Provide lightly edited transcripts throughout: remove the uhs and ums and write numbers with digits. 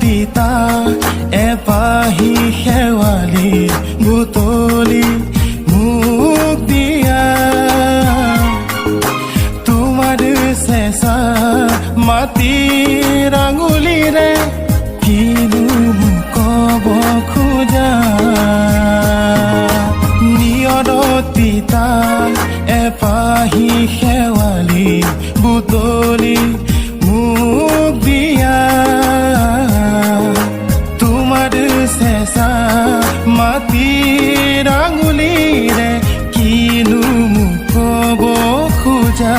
তিতা এপাহি শেৱালি বুটলি মোক দিয়া তোমাৰ চেঁচা মাটিৰ আঙুলিৰে কিনো ক'ব খোজা নিয়ৰ তিতা এপাহি শেৱালি বুটলি মোক দিয়া তোমাৰ চেঁচা মাটিৰ আঙুলিৰে কিনো ক'ব খোজা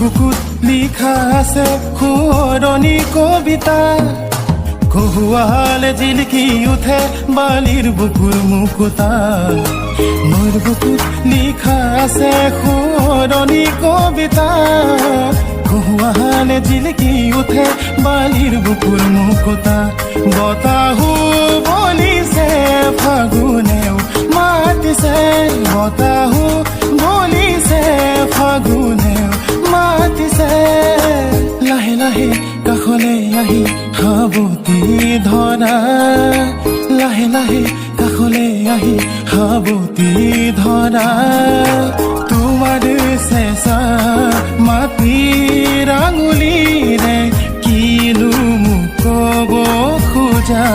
বুকুত লিখা আছে শুৱৰণি কবিতা কহুৱালে জিলিকি উঠে বালিৰ বুকুৰ মুকুতা মোৰ বুকুত লিখা আছে শুৱৰণি কবিতা কহুৱালে জিলিকি উঠে বালিৰ বুকুৰ মুকুতা বতাহু বলিছে ফাগুনেও মাতিছে বতাহু বলিছে ফাগুনেও মাতিছে লাহে লাহে কাষলে আহি সাৱতি ধৰা লাহে লাহে কাষলে আহি সাৱতি ধৰা তোমাৰ চেঁচা মাটিৰ আঙুলিৰে কিনো মোক ক'ব খোজা